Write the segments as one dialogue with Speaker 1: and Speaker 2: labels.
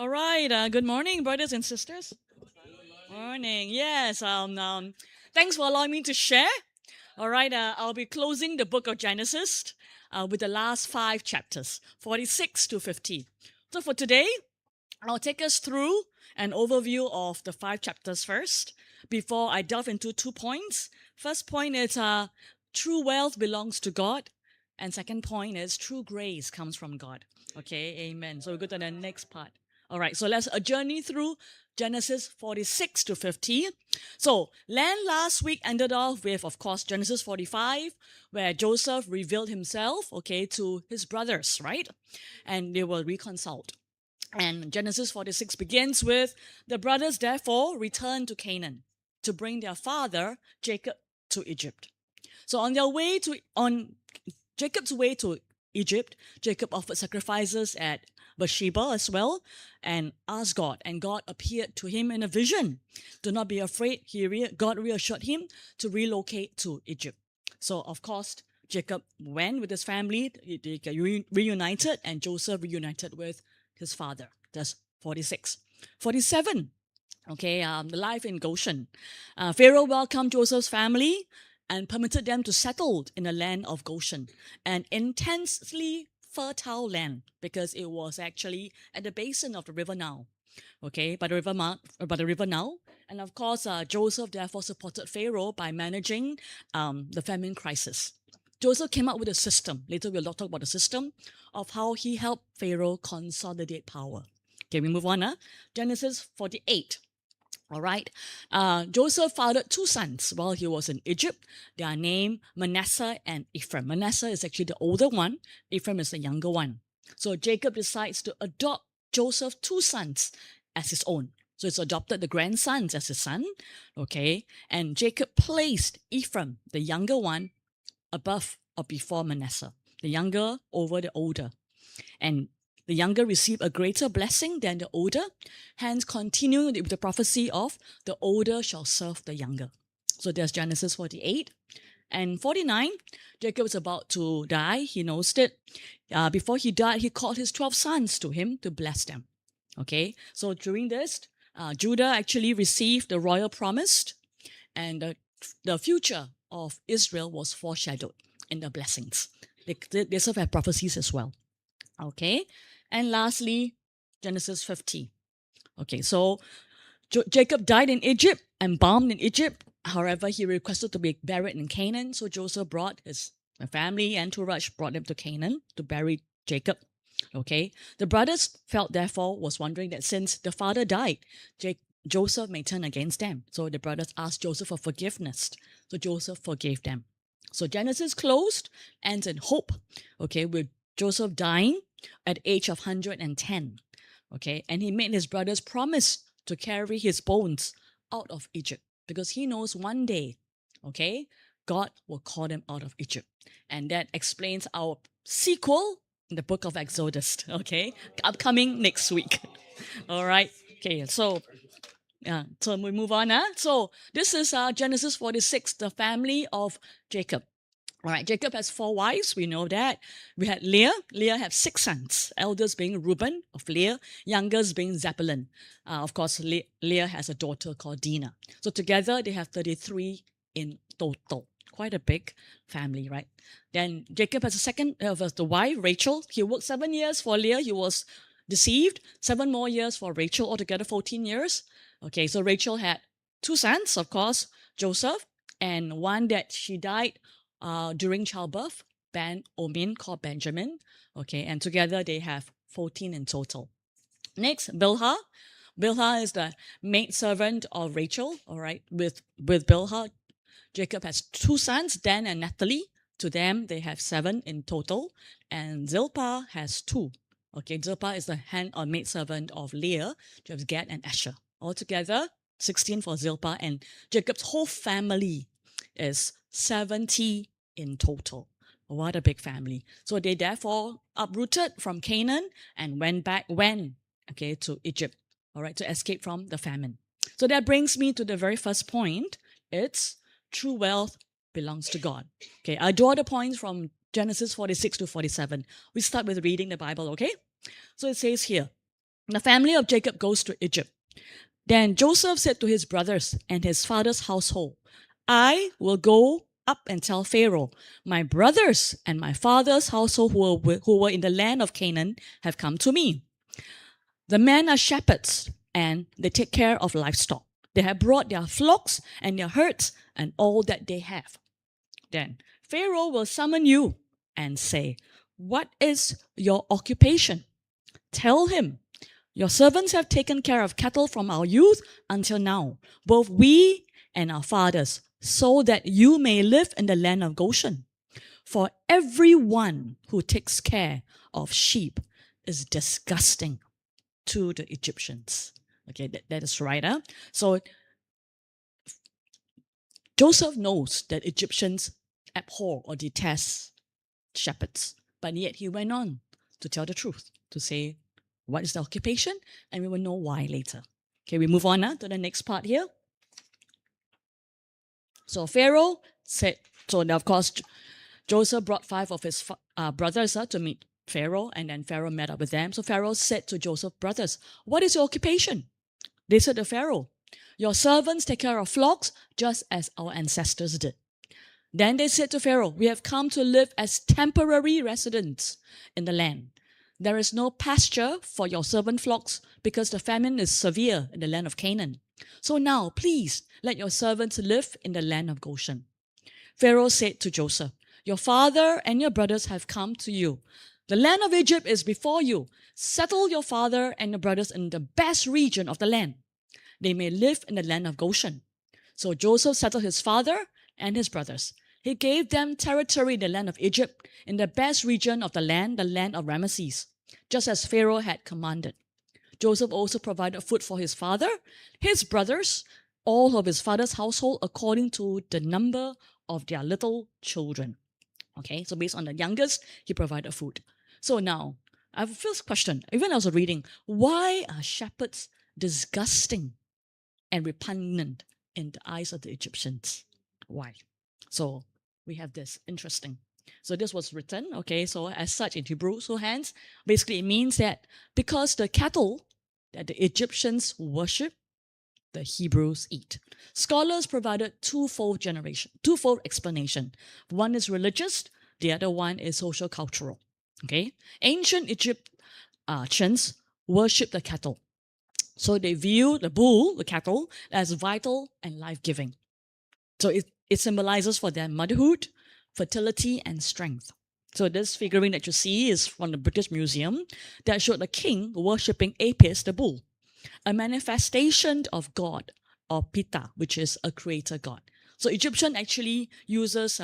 Speaker 1: All right. Good morning, brothers and sisters. Morning. Yes. Thanks for allowing me to share. All right. I'll be closing the book of Genesis with the last five chapters, 46 to 50. So for today, I'll take us through an overview of the five chapters first before I delve into 2 points. First point is true wealth belongs to God. And second point is true grace comes from God. Okay, amen. So we go to the next part. All right, so let's a journey through Genesis 46 to 50. So, last week ended off with, of course, Genesis 45, where Joseph revealed himself, okay, to his brothers, right? And they were reconciled. And Genesis 46 begins with the brothers therefore returned to Canaan to bring their father Jacob to Egypt. So on Jacob's way to Egypt, Jacob offered sacrifices at Beersheba as well and asked God, and God appeared to him in a vision. Do not be afraid. God reassured him to relocate to Egypt. So of course, Jacob went with his family, they get reunited, and Joseph reunited with his father. That's 46. 47, okay, the life in Goshen. Pharaoh welcomed Joseph's family and permitted them to settle in the land of Goshen, an intensely fertile land because it was actually at the basin of the river Nile, okay, by the river Nile. And of course, Joseph therefore supported Pharaoh by managing the famine crisis. Joseph came up with a system. Later, we'll talk about the system of how he helped Pharaoh consolidate power. Okay, we move on. Genesis 48. All right. Joseph fathered two sons while he was in Egypt. They are named Manasseh and Ephraim. Manasseh is actually the older one. Ephraim is the younger one. So Jacob decides to adopt Joseph's two sons as his own. So he's adopted the grandsons as his son. Okay. And Jacob placed Ephraim, the younger one, above or before Manasseh. The younger over the older. And the younger received a greater blessing than the older, hence continuing with the prophecy of the older shall serve the younger. So there's Genesis 48. And 49, Jacob was about to die. He knows it. Before he died, he called his 12 sons to him to bless them. Okay, so during this, Judah actually received the royal promise, and the future of Israel was foreshadowed in the blessings. They serve as prophecies as well. Okay, and lastly, Genesis 50. Okay, so Jacob died in Egypt, embalmed in Egypt. However, he requested to be buried in Canaan, so Joseph brought his family entourage, brought them to Canaan to bury Jacob. Okay, the brothers felt therefore was wondering that since the father died, Joseph may turn against them. So the brothers asked Joseph for forgiveness. So Joseph forgave them. So Genesis closed, ends in hope. Okay, with Joseph dying at the age of 110. Okay, and he made his brothers promise to carry his bones out of Egypt because he knows one day, okay, God will call them out of Egypt. And that explains our sequel in the book of Exodus, okay, upcoming next week. All right, okay, so we move on. So this is Genesis 46, the family of Jacob. All right, Jacob has 4 wives. We know that. We had Leah. Leah had 6 sons, eldest being Reuben of Leah, youngest being Zebulun. Of course, Leah has a daughter called Dinah. So together they have 33 in total. Quite a big family, right? Then Jacob has a second, the wife, Rachel. He worked 7 years for Leah. He was deceived. 7 more years for Rachel, altogether 14 years. Okay, so Rachel had 2 sons, of course, Joseph, and one that she died during childbirth, Omin, called Benjamin. Okay, and together they have 14 in total. Next, Bilhah. Bilhah is the maidservant of Rachel. All right, with Bilhah, Jacob has 2 sons, Dan and Naphtali. To them, they have 7 in total, and Zilpah has 2. Okay, Zilpah is the hand or maidservant of Leah. You have Gad and Asher. Altogether, 16 for Zilpah, and Jacob's whole family is 70 in total. What a big family. So they therefore uprooted from Canaan and went to Egypt, all right, to escape from the famine. So that brings me to the very first point. It's true wealth belongs to God. Okay, I draw the points from Genesis 46 to 47. We start with reading the Bible, okay? So it says here, The family of Jacob goes to Egypt. Then Joseph said to his brothers and his father's household, I will go up and tell Pharaoh, my brothers and my father's household who were in the land of Canaan have come to me. The men are shepherds and they take care of livestock. They have brought their flocks and their herds and all that they have. Then Pharaoh will summon you and say, what is your occupation? Tell him, your servants have taken care of cattle from our youth until now, both we and our fathers, so that you may live in the land of Goshen. For everyone who takes care of sheep is disgusting to the Egyptians. Okay, that is right. Huh? So Joseph knows that Egyptians abhor or detest shepherds, but yet he went on to tell the truth, to say what is the occupation, and we will know why later. Okay, we move on now to the next part here. So Pharaoh said, so now of course, Joseph brought 5 of his brothers to meet Pharaoh, and then Pharaoh met up with them. So Pharaoh said to Joseph's brothers, what is your occupation? They said to Pharaoh, your servants take care of flocks just as our ancestors did. Then they said to Pharaoh, we have come to live as temporary residents in the land. There is no pasture for your servant flocks because the famine is severe in the land of Canaan. So now, please, let your servants live in the land of Goshen. Pharaoh said to Joseph, your father and your brothers have come to you. The land of Egypt is before you. Settle your father and your brothers in the best region of the land. They may live in the land of Goshen. So Joseph settled his father and his brothers. He gave them territory in the land of Egypt, in the best region of the land of Ramesses, just as Pharaoh had commanded. Joseph also provided food for his father, his brothers, all of his father's household, according to the number of their little children. Okay, so based on the youngest, he provided food. So now, I have a first question. Even I was reading, why are shepherds disgusting and repugnant in the eyes of the Egyptians? Why? So we have this. Interesting. So this was written, okay, so as such in Hebrew, so hence, basically it means that because the cattle that the Egyptians worship, the Hebrews eat. Scholars provided twofold explanation. One is religious, the other one is social cultural. Okay, ancient Egyptians worship the cattle. So they view the bull, the cattle, as vital and life-giving. So it symbolizes for them motherhood, fertility, and strength. So this figurine that you see is from the British Museum that showed the king worshipping Apis, the bull, a manifestation of God, or Ptah, which is a creator god. So Egyptian actually uses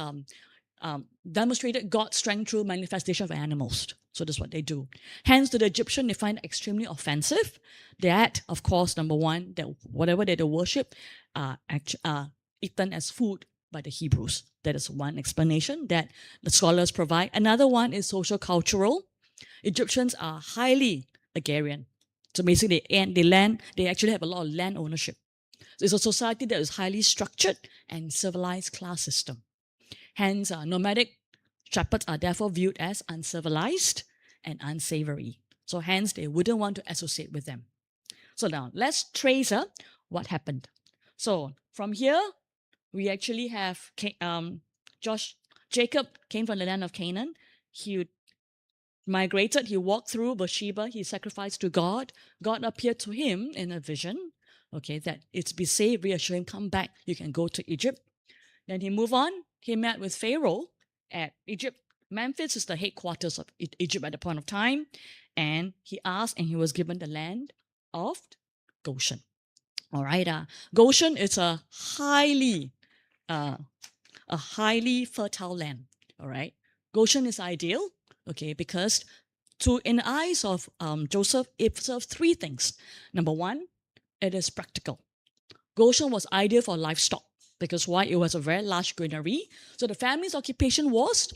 Speaker 1: demonstrated God's strength through manifestation of animals. So that's what they do. Hence, to the Egyptian, they find it extremely offensive that, of course, number one, that whatever they worship are eaten as food by the Hebrews. That is one explanation that the scholars provide. Another one is social cultural. Egyptians are highly agrarian. So basically, they actually have a lot of land ownership. So it's a society that is highly structured and civilized class system. Hence, nomadic shepherds are therefore viewed as uncivilized and unsavory. So hence, they wouldn't want to associate with them. So now, let's trace what happened. So from here, we actually have Jacob came from the land of Canaan. He migrated, he walked through Beersheba, he sacrificed to God. God appeared to him in a vision, okay, that it's be safe, reassure him, come back, you can go to Egypt. Then he moved on, he met with Pharaoh at Egypt. Memphis is the headquarters of Egypt at the point of time. And he asked, and he was given the land of Goshen. All right, Goshen is a highly fertile land. All right, Goshen is ideal, okay, because in the eyes of Joseph, it serves 3 things. Number one, it is practical. Goshen was ideal for livestock because why? It was a very large granary. So the family's occupation was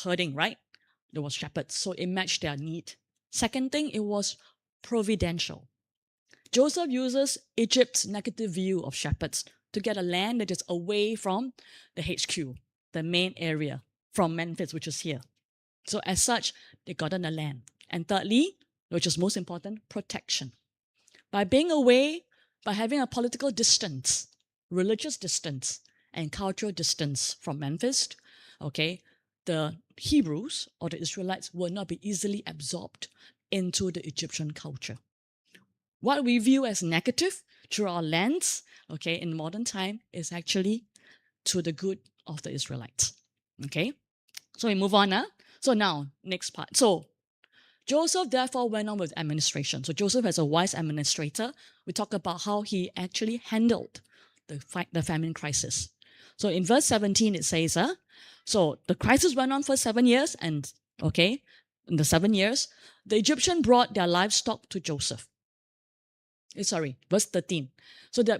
Speaker 1: herding, right? There was shepherds, so it matched their need. Second thing, it was providential. Joseph uses Egypt's negative view of shepherds to get a land that is away from the HQ, the main area, from Memphis, which is here. So as such, they got on the land. And thirdly, which is most important, protection. By being away, by having a political distance, religious distance, and cultural distance from Memphis, okay, the Hebrews or the Israelites will not be easily absorbed into the Egyptian culture. What we view as negative through our lens, okay, in modern time is actually to the good of the Israelites. Okay, so we move on now. So now, next part. So Joseph therefore went on with administration. So Joseph as a wise administrator, we talk about how he actually handled the famine crisis. So in verse 17 it says, so the crisis went on for 7 years, and okay, in the 7 years, the Egyptian brought their livestock to Joseph. Verse 13.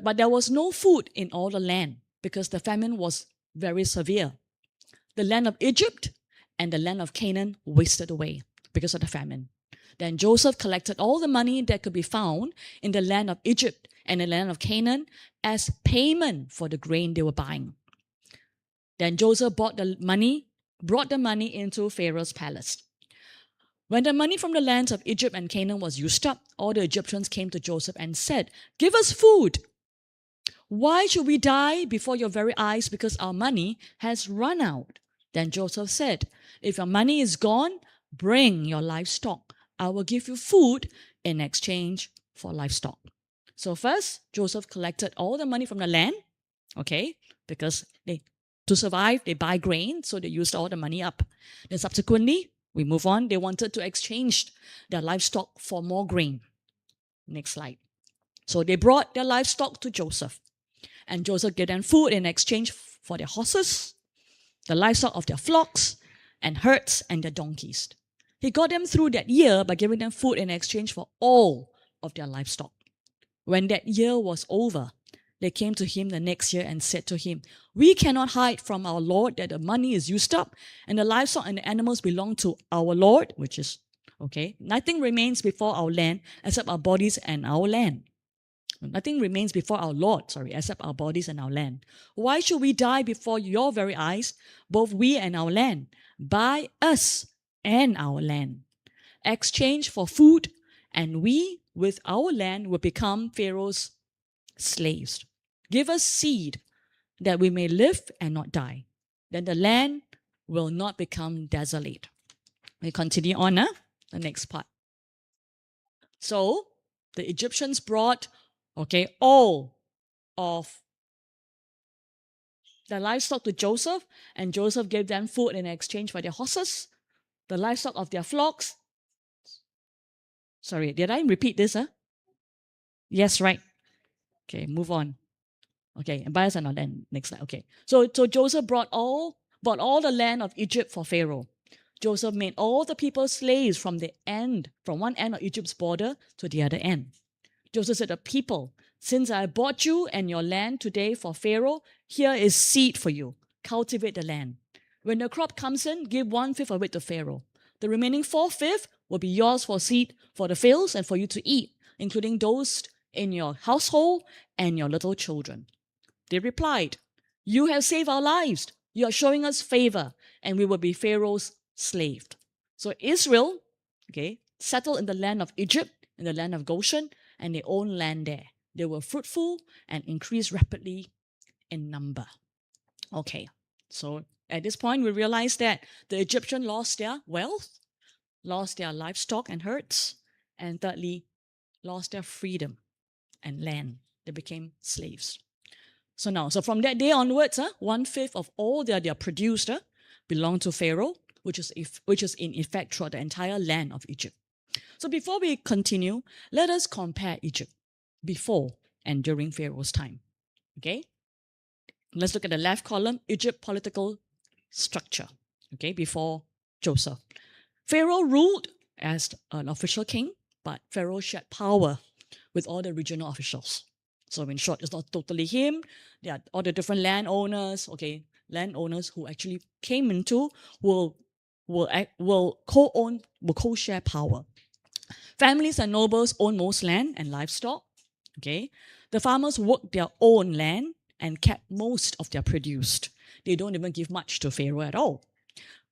Speaker 1: But there was no food in all the land because the famine was very severe. The land of Egypt and the land of Canaan wasted away because of the famine. Then Joseph collected all the money that could be found in the land of Egypt and the land of Canaan as payment for the grain they were buying. Then Joseph brought the money into Pharaoh's palace. When the money from the lands of Egypt and Canaan was used up, all the Egyptians came to Joseph and said, "Give us food. Why should we die before your very eyes because our money has run out?" Then Joseph said, "If your money is gone, bring your livestock. I will give you food in exchange for livestock." So first, Joseph collected all the money from the land, okay, because to survive, they buy grain, so they used all the money up. Then subsequently, we move on, they wanted to exchange their livestock for more grain. Next slide. So they brought their livestock to Joseph, and Joseph gave them food in exchange for their horses, the livestock of their flocks, and herds and their donkeys. He got them through that year by giving them food in exchange for all of their livestock. When that year was over, they came to him the next year and said to him, "We cannot hide from our Lord that the money is used up and the livestock and the animals belong to our Lord," which is, okay, "nothing remains before our land except our bodies and our land." Nothing remains before our Lord, except our bodies and our land. "Why should we die before your very eyes, both we and our land? Buy us and our land. Exchange for food, and we, with our land, will become Pharaoh's slaves. Give us seed that we may live and not die. Then the land will not become desolate." We continue on, the next part. So the Egyptians brought, all of the livestock to Joseph, and Joseph gave them food in exchange for their horses, the livestock of their flocks. Sorry, did I repeat this? Yes, right. Okay, move on. Okay, and bias and not then. Next slide. Okay. So Joseph bought all the land of Egypt for Pharaoh. Joseph made all the people slaves from one end of Egypt's border to the other end. Joseph said to the people, "Since I bought you and your land today for Pharaoh, here is seed for you. Cultivate the land. When the crop comes in, give 1/5 of it to Pharaoh. The remaining 4/5 will be yours for seed for the fields and for you to eat, including those in your household and your little children." They replied, "You have saved our lives. You are showing us favor, and we will be Pharaoh's slave." So Israel, settled in the land of Egypt, in the land of Goshen, and they owned land there. They were fruitful and increased rapidly in number. Okay, so at this point, we realize that the Egyptians lost their wealth, lost their livestock and herds, and thirdly, lost their freedom and land. They became slaves. So from that day onwards, 1/5 of all that they are produced belonged to Pharaoh, which is in effect throughout the entire land of Egypt. So before we continue, let us compare Egypt before and during Pharaoh's time. Okay? Let's look at the left column, Egypt political structure, before Joseph. Pharaoh ruled as an official king, but Pharaoh shared power with all the regional officials. So in short, it's not totally him. There are all the different landowners, landowners who actually came into will co-share power. Families and nobles own most land and livestock. The farmers worked their own land and kept most of their produce. They don't even give much to Pharaoh at all.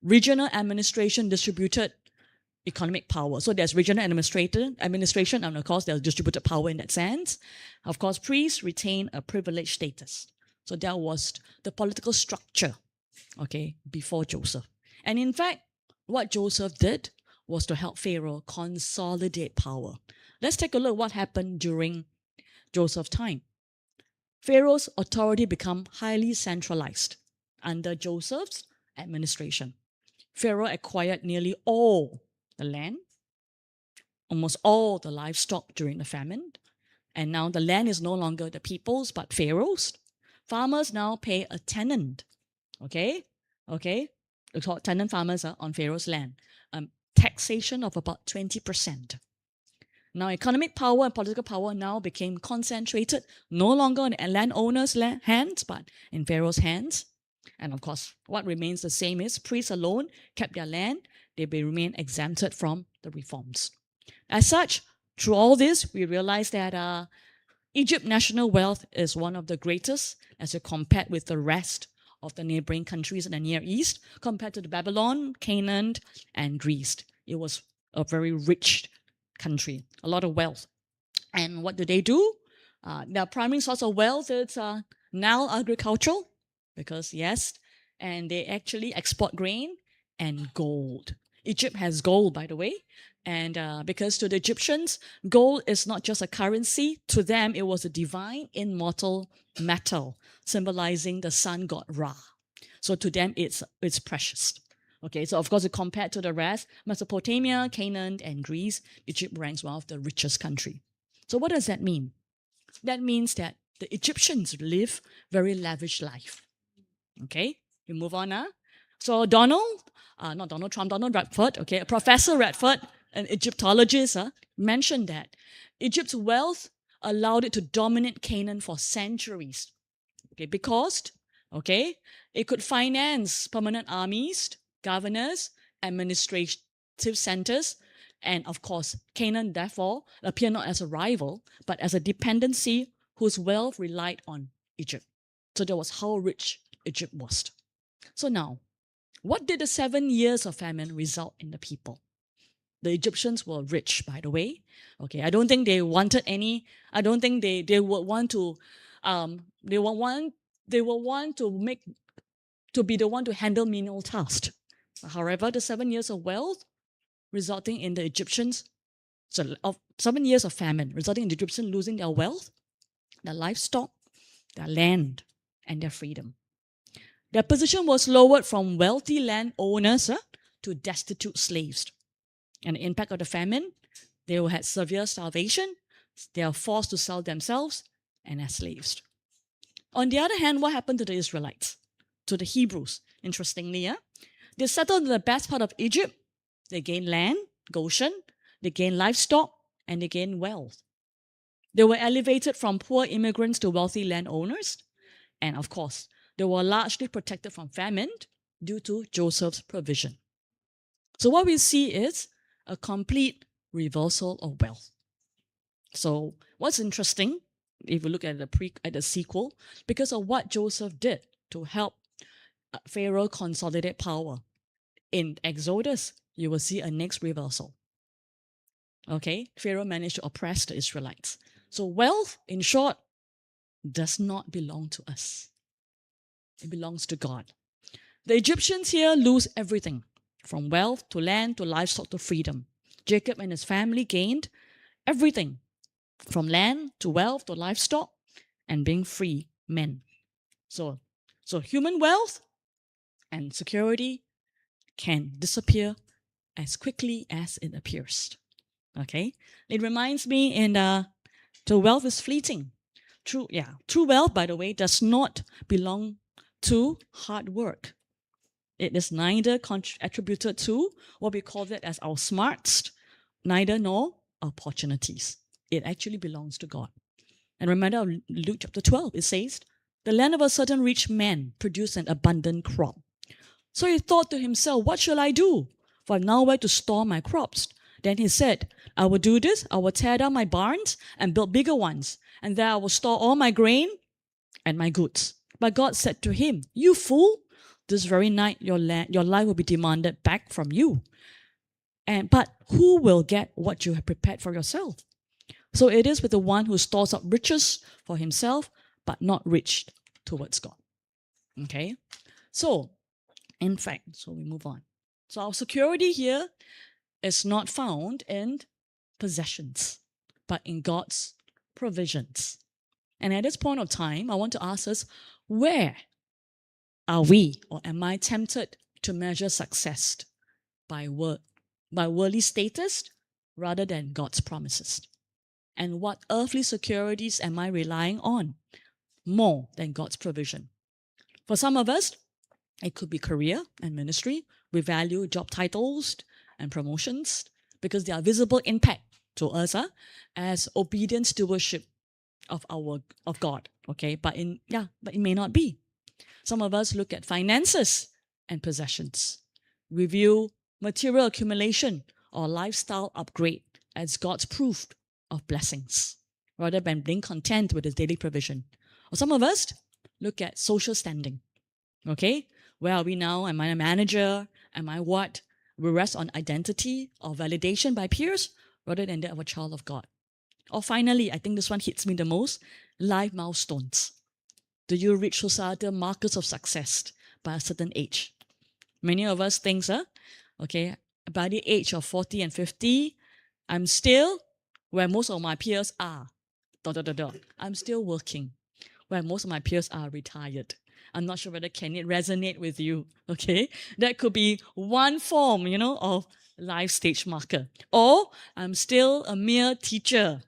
Speaker 1: Regional administration distributed economic power. So there's regional administration, and of course there's distributed power in that sense. Of course, priests retain a privileged status. So that was the political structure, okay, before Joseph. And in fact, what Joseph did was to help Pharaoh consolidate power. Let's take a look at what happened during Joseph's time. Pharaoh's authority became highly centralized under Joseph's administration. Pharaoh acquired nearly all the land, almost all the livestock during the famine, and now the land is no longer the people's but Pharaoh's. Farmers now pay a tenant, okay? They call tenant farmers on Pharaoh's land. Taxation of about 20%. Now, economic power and political power now became concentrated no longer in the landowner's hands, but in Pharaoh's hands. And of course, what remains the same is priests alone kept their land. They will remain exempted from the reforms. As such, through all this, we realize that Egypt's national wealth is one of the greatest as compared with the rest of the neighboring countries in the Near East, compared to the Babylon, Canaan, and Greece. It was a very rich country, a lot of wealth. And what do? Their primary source of wealth is now agricultural, because yes, and they actually export grain and gold. Egypt has gold, by the way, and because to the Egyptians, gold is not just a currency. To them, it was a divine, immortal metal, symbolizing the sun god Ra. So to them, it's precious. Okay, so of course, compared to the rest, Mesopotamia, Canaan, and Greece, Egypt ranks one of the richest country. So what does that mean? That means that the Egyptians live very lavish life. Okay, we move on now. So Donald Radford, okay, Professor Radford, an Egyptologist, mentioned that Egypt's wealth allowed it to dominate Canaan for centuries. Okay, because, okay, it could finance permanent armies, governors, administrative centers, and of course, Canaan therefore appeared not as a rival, but as a dependency whose wealth relied on Egypt. So that was how rich Egypt was. So now, what did the 7 years of famine result in the people? The Egyptians were rich, by the way. Okay, I don't think they wanted any. I don't think they would want to. They will want to be the one to handle menial tasks. However, the 7 years of wealth resulting in the Egyptians, of 7 years of famine resulting in the Egyptians losing their wealth, their livestock, their land, and their freedom. Their position was lowered from wealthy landowners to destitute slaves. And the impact of the famine, they had severe starvation. They are forced to sell themselves and as slaves. On the other hand, what happened to the Israelites? To the Hebrews, interestingly, they settled in the best part of Egypt. They gained land, Goshen. They gained livestock, and they gained wealth. They were elevated from poor immigrants to wealthy landowners. And of course, they were largely protected from famine due to Joseph's provision. So what we see is a complete reversal of wealth. So what's interesting, if we look at the sequel, because of what Joseph did to help Pharaoh consolidate power, in Exodus, you will see a next reversal. Okay, Pharaoh managed to oppress the Israelites. So wealth, in short, does not belong to us. It belongs to God. The Egyptians here lose everything, from wealth to land to livestock to freedom. Jacob and his family gained everything, from land to wealth to livestock and being free men. So human wealth and security can disappear as quickly as it appears. Okay? It reminds me the wealth is fleeting. True wealth, by the way, does not belong to hard work. It is neither attributed to what we call that as our smarts, neither nor opportunities. It actually belongs to God. And remember Luke chapter 12, it says, the land of a certain rich man produced an abundant crop. So he thought to himself, what shall I do? For I have nowhere to store my crops. Then he said, I will do this. I will tear down my barns and build bigger ones. And there I will store all my grain and my goods. But God said to him, you fool, this very night your life will be demanded back from you. But who will get what you have prepared for yourself? So it is with the one who stores up riches for himself, but not rich towards God. Okay? So, in fact, so we move on. So our security here is not found in possessions, but in God's provisions. And at this point of time, I want to ask us, where are we, or am I tempted to measure success by worldly status rather than God's promises? And what earthly securities am I relying on more than God's provision? For some of us, it could be career and ministry. We value job titles and promotions because they are visible impact to us as obedient stewardship of God. Okay, but it may not be. Some of us look at finances and possessions. We view material accumulation or lifestyle upgrade as God's proof of blessings, rather than being content with his daily provision. Or some of us look at social standing. Okay, where are we now? Am I a manager? Am I what? We rest on identity or validation by peers rather than that of a child of God. Or finally, I think this one hits me the most, life milestones. Do you reach societal markers of success by a certain age? Many of us think, okay, by the age of 40 and 50, I'm still where most of my peers are. I'm still working, where most of my peers are retired. I'm not sure whether can it resonate with you, okay? That could be one form, of life stage marker. Or I'm still a mere teacher,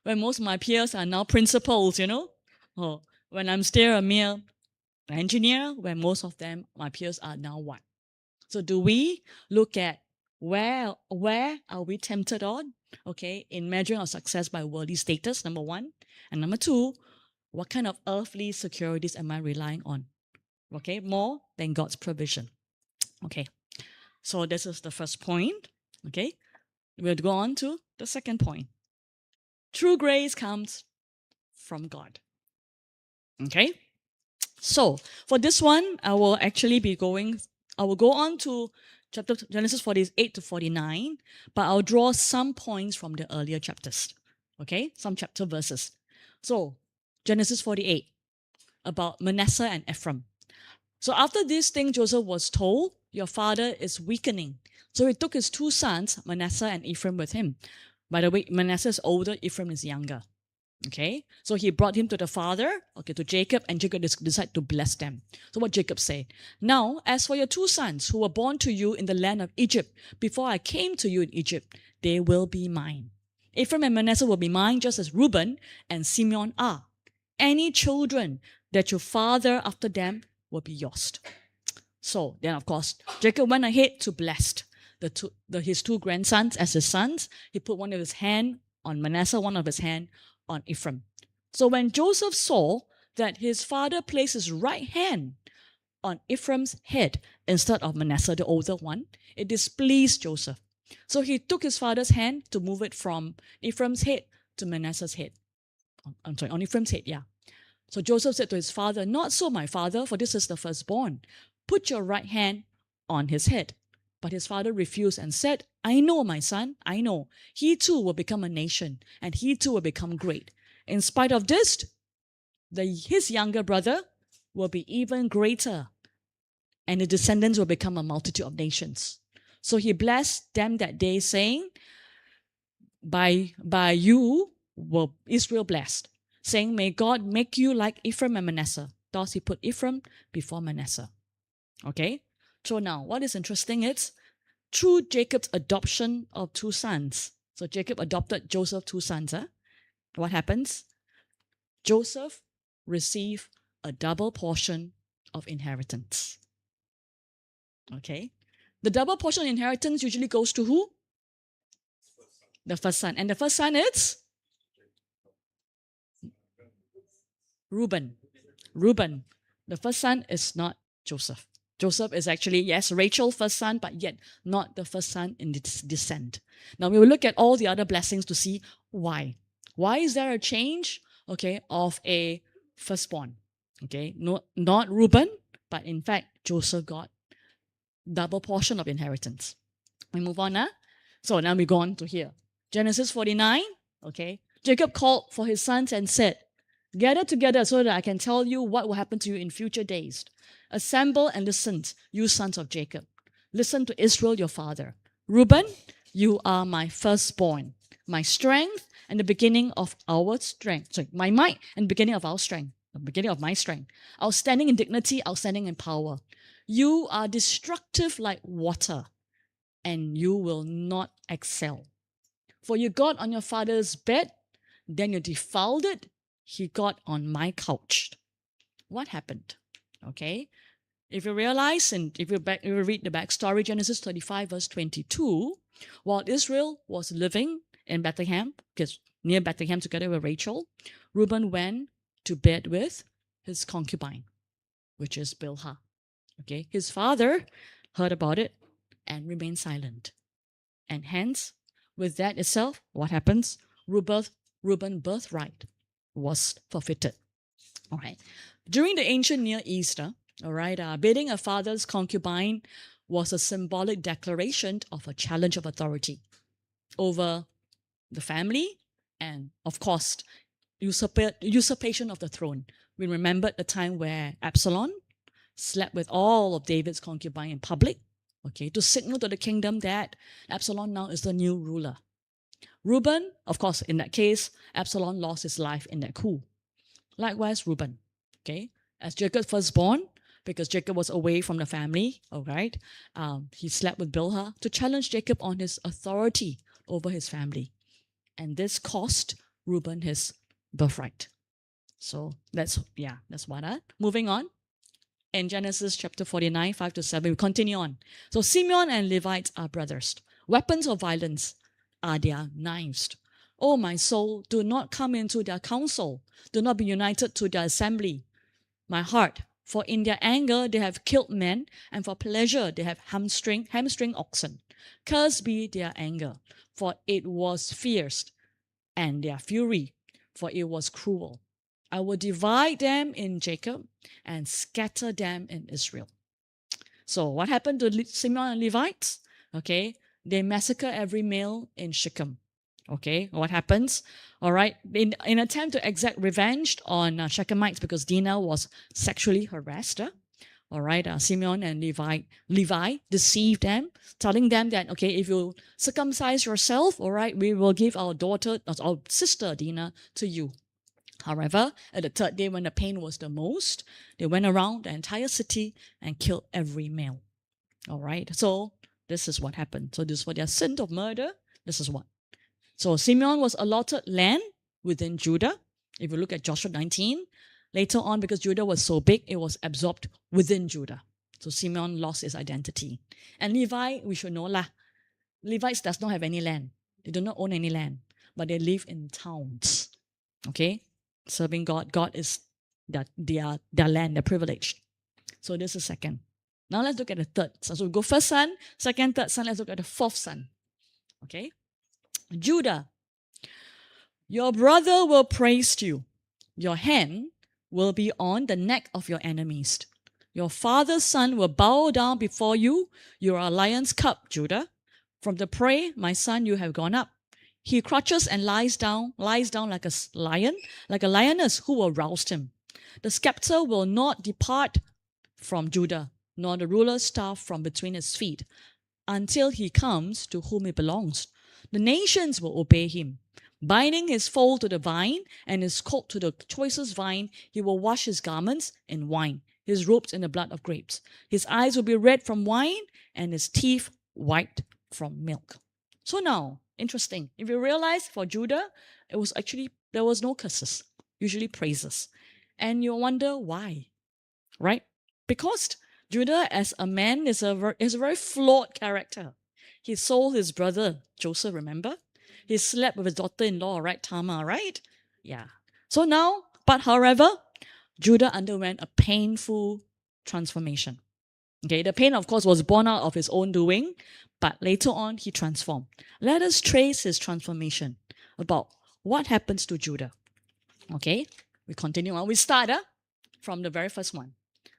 Speaker 1: where most of my peers are now principals, Or when I'm still a mere engineer, where most of them, my peers are now what? So do we look at where are we tempted on, okay, in measuring our success by worldly status, number one. And number two, what kind of earthly securities am I relying on? Okay, more than God's provision. Okay, so this is the first point. Okay, we'll go on to the second point. True grace comes from God. Okay, so for this one, I will go on to chapter Genesis 48 to 49, but I'll draw some points from the earlier chapters. Okay, some chapter verses. So, Genesis 48, about Manasseh and Ephraim. So after this thing, Joseph was told, your father is weakening. So he took his two sons, Manasseh and Ephraim, with him. By the way, Manasseh is older, Ephraim is younger. Okay, so he brought him to the father, to Jacob, and Jacob decided to bless them. So what Jacob said, now, as for your two sons who were born to you in the land of Egypt, before I came to you in Egypt, they will be mine. Ephraim and Manasseh will be mine, just as Reuben and Simeon are. Any children that you father after them will be yours. So then, of course, Jacob went ahead to bless his two grandsons as his sons. He put one of his hand on Manasseh, one of his hand on Ephraim. So when Joseph saw that his father placed his right hand on Ephraim's head instead of Manasseh, the older one, it displeased Joseph. So he took his father's hand to move it from Ephraim's head to Manasseh's head. On Ephraim's head, yeah. So Joseph said to his father, not so, my father, for this is the firstborn. Put your right hand on his head. But his father refused and said, I know, my son, I know. He too will become a nation, and he too will become great. In spite of this, his younger brother will be even greater, and the descendants will become a multitude of nations. So he blessed them that day, saying, by you will Israel blessed, saying, may God make you like Ephraim and Manasseh. Thus he put Ephraim before Manasseh. Okay? So now, what is interesting is, through Jacob's adoption of two sons, so Jacob adopted Joseph's two sons, what happens? Joseph received a double portion of inheritance. Okay? The double portion of inheritance usually goes to who? The first son. And the first son is? Reuben. The first son is not Joseph. Joseph is actually, yes, Rachel's first son, but yet not the first son in this descent. Now we will look at all the other blessings to see why. Why is there a change, of a firstborn? Okay, not Reuben, but in fact, Joseph got double portion of inheritance. We move on, So now we go on to here. Genesis 49, okay. Jacob called for his sons and said, gather together so that I can tell you what will happen to you in future days. Assemble and listen, you sons of Jacob. Listen to Israel, your father. Reuben, you are my firstborn, my strength and the beginning of our strength. Sorry, my might and beginning of our strength, the beginning of my strength. Outstanding in dignity, outstanding in power. You are destructive like water, and you will not excel. For you got on your father's bed, then you defiled it. He got on my couch. What happened? Okay. If you realize, and if you read the backstory, Genesis 35 verse 22, while Israel was living in Bethlehem, because near Bethlehem together with Rachel, Reuben went to bed with his concubine, which is Bilhah. Okay. His father heard about it and remained silent. And hence, with that itself, what happens? Reuben's birthright was forfeited. All right. During the ancient Near East, all right, bidding a father's concubine was a symbolic declaration of a challenge of authority over the family and, of course, usurpation of the throne. We remembered the time where Absalom slept with all of David's concubine in public, okay, to signal to the kingdom that Absalom now is the new ruler. Reuben, of course, in that case, Absalom lost his life in that coup. Likewise, Reuben, okay, as Jacob's firstborn, because Jacob was away from the family, all right, he slept with Bilhah to challenge Jacob on his authority over his family. And this cost Reuben his birthright. So that's what. Moving on. In Genesis chapter 49, 5 to 7, we continue on. So Simeon and Levites are brothers. Weapons of violence are their knives. O my soul, do not come into their council. Do not be united to their assembly. My heart, for in their anger they have killed men, and for pleasure they have hamstring oxen. Cursed be their anger, for it was fierce, and their fury, for it was cruel. I will divide them in Jacob and scatter them in Israel. So what happened to Simeon and Levites? Okay, they massacre every male in Shechem. Okay, what happens? All right, in an attempt to exact revenge on Shechemites because Dinah was sexually harassed. All right, Simeon and Levi deceived them, telling them that, okay, if you circumcise yourself, all right, we will give our sister Dinah to you. However, at the third day when the pain was the most, they went around the entire city and killed every male. All right, so this is what happened. So this for their sin of murder, this is what. So Simeon was allotted land within Judah. If you look at Joshua 19, later on, because Judah was so big, it was absorbed within Judah. So Simeon lost his identity. And Levi, we should know lah, Levites does not have any land. They do not own any land, but they live in towns. Okay? Serving God. God is their land, their privilege. So this is second. Now let's look at the third son. So we go first son, second, third son. Let's look at the fourth son. Okay? Judah, your brother will praise you. Your hand will be on the neck of your enemies. Your father's son will bow down before you. You are a lion's cub, Judah. From the prey, my son, you have gone up. He crouches and lies down like a lion, like a lioness who will roust him. The scepter will not depart from Judah, nor the ruler's staff from between his feet, until he comes to whom it belongs. The nations will obey him. Binding his foal to the vine and his coat to the choicest vine, he will wash his garments in wine, his robes in the blood of grapes. His eyes will be red from wine, and his teeth white from milk. So now, interesting. If you realize for Judah, there was no curses, usually praises. And you wonder why, right? Because Judah as a man is a very flawed character. He sold his brother, Joseph, remember? He slept with his daughter-in-law, right, Tamar, right? Yeah. So now, but however, Judah underwent a painful transformation. Okay, the pain, of course, was born out of his own doing, but later on, he transformed. Let us trace his transformation about what happens to Judah. Okay, we continue on. We start from the very first one.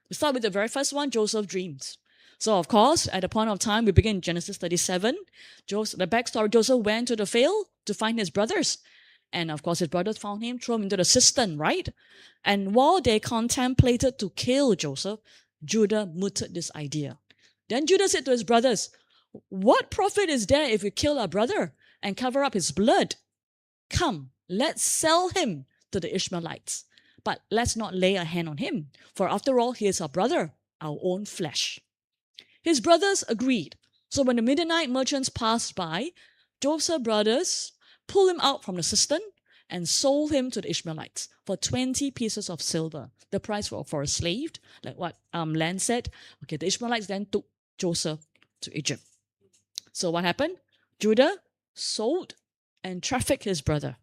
Speaker 1: We start with the very first one, Joseph's dreams. So, of course, at the point of time, we begin in Genesis 37. The backstory, Joseph went to the field to find his brothers. And of course, his brothers found him, threw him into the cistern, right? And while they contemplated to kill Joseph, Judah mooted this idea. Then Judah said to his brothers, "What profit is there if we kill our brother and cover up his blood? Come, let's sell him to the Ishmaelites. But let's not lay a hand on him, for after all, he is our brother, our own flesh." His brothers agreed. So when the Midianite merchants passed by, Joseph's brothers pulled him out from the cistern and sold him to the Ishmaelites for 20 pieces of silver, the price for a slave, like what Len said. Okay, the Ishmaelites then took Joseph to Egypt. So what happened? Judah sold and trafficked his brother,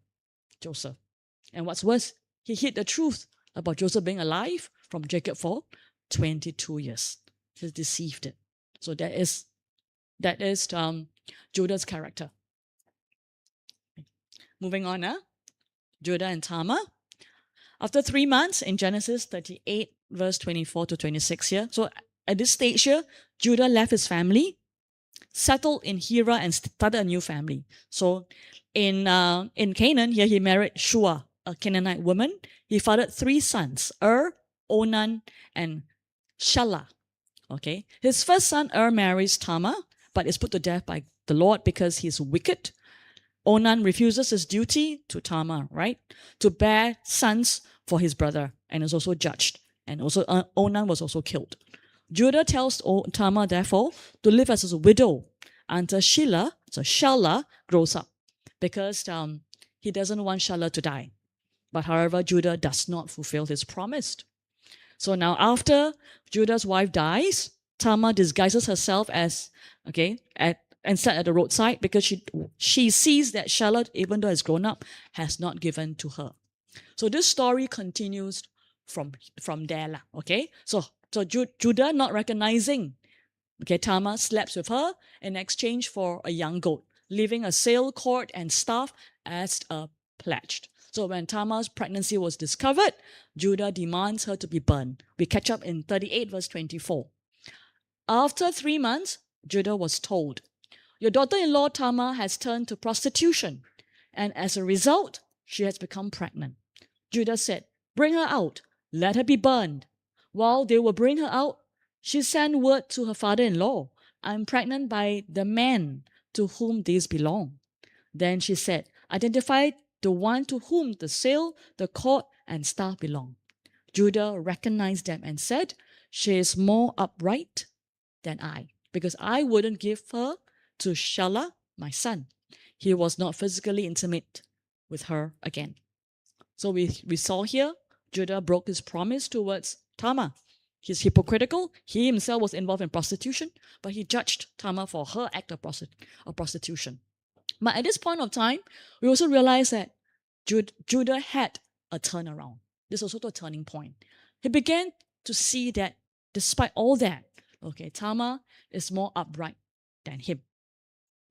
Speaker 1: Joseph. And what's worse, he hid the truth about Joseph being alive from Jacob for 22 years. He deceived it. So that is Judah's character. Moving on, Judah and Tamar. After 3 months, in Genesis 38, verse 24 to 26 here. So at this stage here, Judah left his family, settled in Hira, and started a new family. So in Canaan, here he married Shua, a Canaanite woman. He fathered 3 sons, Onan, and Shelah. Okay, his first son marries Tamar, but is put to death by the Lord because he's wicked. Onan refuses his duty to Tamar, right, to bear sons for his brother, and is also judged. And also Onan was also killed. Judah tells Tamar, therefore, to live as a widow until Shelah grows up, because he doesn't want Shelah to die. But however, Judah does not fulfill his promise. So now after Judah's wife dies, Tamar disguises herself as, and sat at the roadside because she sees that Shelah, even though has grown up, has not given to her. So this story continues from there. Okay? So Judah, not recognizing, Tamar slept with her in exchange for a young goat, leaving a sail cord and staff as a pledge. So when Tamar's pregnancy was discovered, Judah demands her to be burned. We catch up in 38 verse 24. After 3 months, Judah was told, "Your daughter-in-law Tamar has turned to prostitution, and as a result, she has become pregnant." Judah said, "Bring her out, let her be burned." While they will bring her out, she sent word to her father-in-law, "I'm pregnant by the man to whom these belong." Then she said, "Identify the one to whom the sail, the cord, and staff belong." Judah recognized them and said, "She is more upright than I, because I wouldn't give her to Shelah, my son." He was not physically intimate with her again. So we saw here, Judah broke his promise towards Tamar. He's hypocritical. He himself was involved in prostitution, but he judged Tamar for her act of prostitution. But at this point of time, we also realize that Judah had a turnaround. This was also a turning point. He began to see that despite all that, Tamar is more upright than him.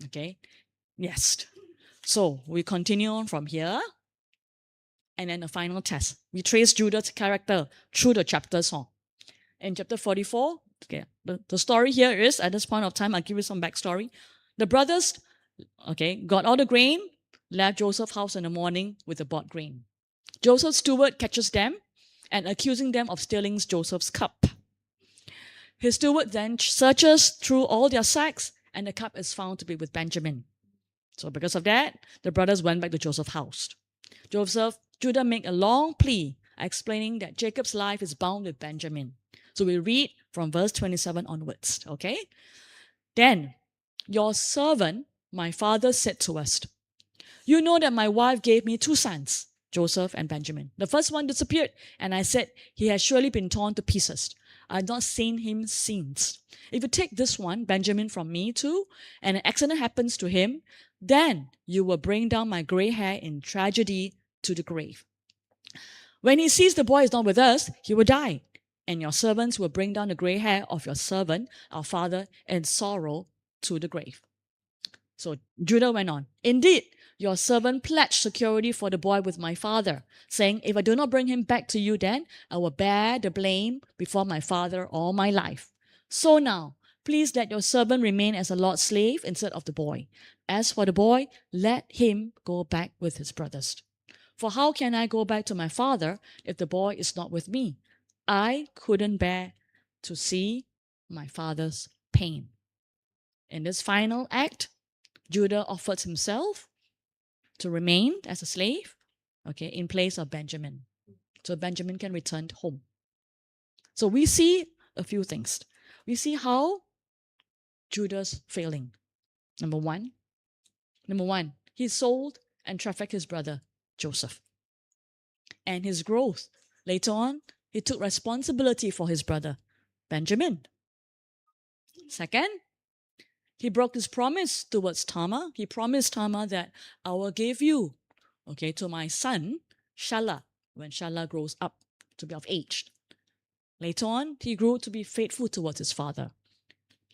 Speaker 1: Okay? Yes. So we continue on from here. And then the final test. We trace Judah's character through the chapters on. In chapter 44, the story here is, at this point of time, I'll give you some backstory. The brothers, got all the grain, left Joseph's house in the morning with the bought grain. Joseph's steward catches them and accusing them of stealing Joseph's cup. His steward then searches through all their sacks, and the cup is found to be with Benjamin. So because of that, the brothers went back to Joseph's house. Judah made a long plea explaining that Jacob's life is bound with Benjamin. So we read from verse 27 onwards, Then your servant, my father, said to us, "You know that my wife gave me 2 sons, Joseph and Benjamin. The first one disappeared, and I said, he has surely been torn to pieces. I have not seen him since. If you take this one, Benjamin, from me too, and an accident happens to him, then you will bring down my gray hair in tragedy to the grave. When he sees the boy is not with us, he will die, and your servants will bring down the gray hair of your servant, our father, in sorrow to the grave." So Judah went on, "Indeed, your servant pledged security for the boy with my father, saying, if I do not bring him back to you, then I will bear the blame before my father all my life. So now, Please let your servant remain as a Lord's slave instead of the boy. As for the boy, let him go back with his brothers. For how can I go back to my father if the boy is not with me? I couldn't bear to see my father's pain. In this final act, Judah offered himself to remain as a slave, in place of Benjamin. So Benjamin can return home. So we see a few things. We see how Judah's failing. Number one, he sold and trafficked his brother Joseph. And his growth. Later on, he took responsibility for his brother Benjamin. Second, he broke his promise towards Tamar. He promised Tamar that I will give you, to my son, Shelah, when Shelah grows up to be of age. Later on, he grew to be faithful towards his father.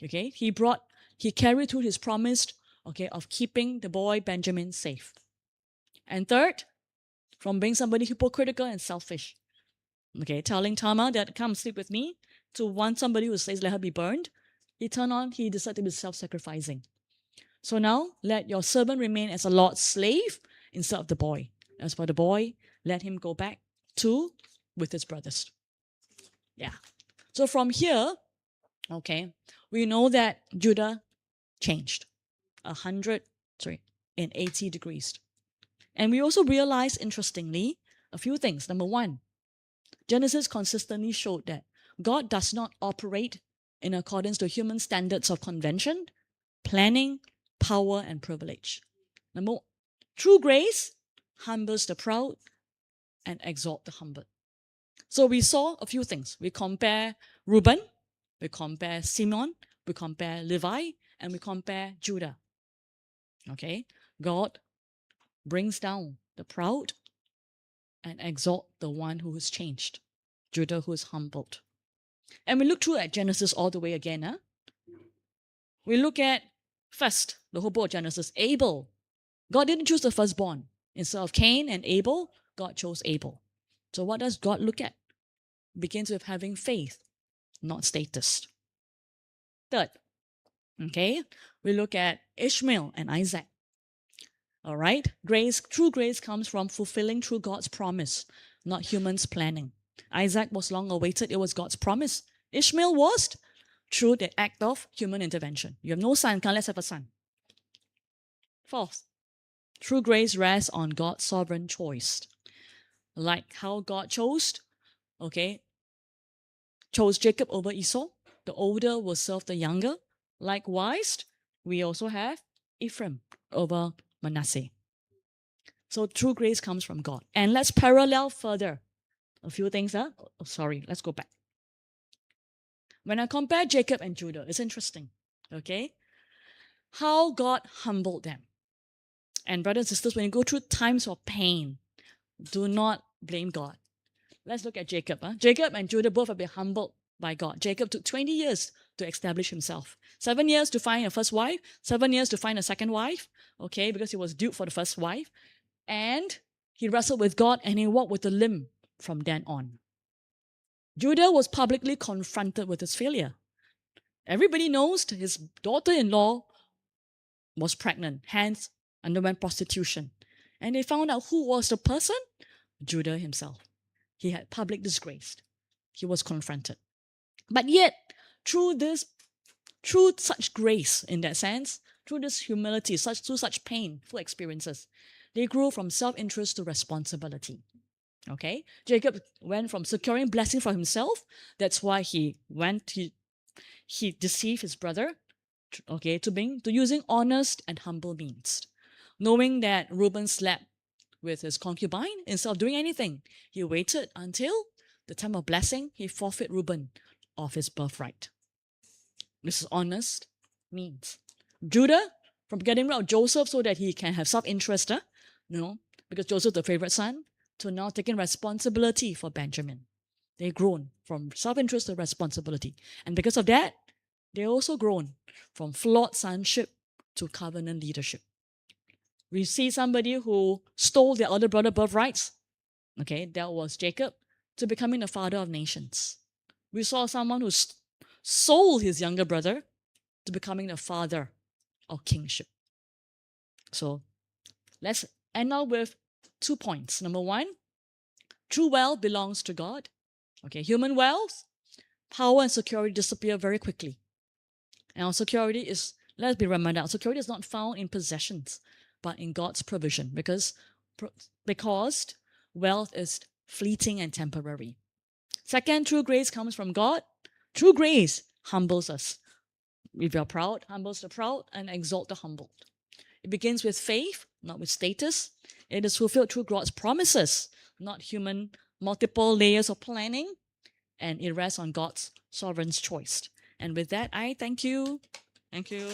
Speaker 1: He carried through his promise, of keeping the boy Benjamin safe. And third, from being somebody hypocritical and selfish, telling Tamar that come sleep with me, to want somebody who says let her be burned, he decided to be self-sacrificing. So now, let your servant remain as a Lord's slave instead of the boy. As for the boy, let him go back with his brothers. Yeah. So from here, we know that Judah changed 180 degrees. And we also realize, interestingly, a few things. Number one, Genesis consistently showed that God does not operate in accordance to human standards of convention, planning, power, and privilege. True grace humbles the proud and exalts the humble. So we saw a few things. We compare Reuben, we compare Simeon, we compare Levi, and we compare Judah. God brings down the proud and exalt the one who is changed, Judah who is humbled. And we look through at Genesis all the way again. We look at first, the whole book of Genesis, Abel. God didn't choose the firstborn. Instead of Cain and Abel, God chose Abel. So what does God look at? Begins with having faith, not status. Third, we look at Ishmael and Isaac. All right? True grace comes from fulfilling through God's promise, not humans' planning. Isaac was long awaited. It was God's promise. Ishmael was through the act of human intervention. You have no son, let's have a son. Fourth, true grace rests on God's sovereign choice. Like how God chose Jacob over Esau. The older will serve the younger. Likewise, we also have Ephraim over Manasseh. So true grace comes from God. And let's parallel further. A few things. Let's go back. When I compare Jacob and Judah, it's interesting. How God humbled them. And brothers and sisters, when you go through times of pain, do not blame God. Let's look at Jacob. Jacob and Judah both have been humbled by God. Jacob took 20 years to establish himself. 7 years to find a first wife. 7 years to find a second wife. Because he was due for the first wife. And he wrestled with God and he walked with a limp from then on. Judah was publicly confronted with his failure. Everybody knows his daughter-in-law was pregnant, hence underwent prostitution. And they found out who was the person? Judah himself. He had public disgrace. He was confronted. But yet, through such grace in that sense, through this humility, through such painful experiences, they grew from self-interest to responsibility. Jacob went from securing blessing for himself. That's why he deceived his brother, to using honest and humble means. Knowing that Reuben slept with his concubine, instead of doing anything, he waited until the time of blessing. He forfeit Reuben of his birthright. This is honest means. Judah, from getting rid of Joseph so that he can have self-interest, because Joseph the favorite son, to now taking responsibility for Benjamin. They've grown from self-interest to responsibility. And because of that, they also grown from flawed sonship to covenant leadership. We see somebody who stole their older brother birthrights. That was Jacob, to becoming the father of nations. We saw someone who sold his younger brother to becoming the father of kingship. So let's end up with 2 points. Number one, true wealth belongs to God. Okay, human wealth, power and security disappear very quickly. And our security is, let's be reminded, our security is not found in possessions, but in God's provision, because wealth is fleeting and temporary. Second, true grace comes from God. True grace humbles us. If you're proud, humbles the proud and exalts the humbled. It begins with faith, not with status. It is fulfilled through God's promises, not human multiple layers of planning. And it rests on God's sovereign choice. And with that, I thank you. Thank you.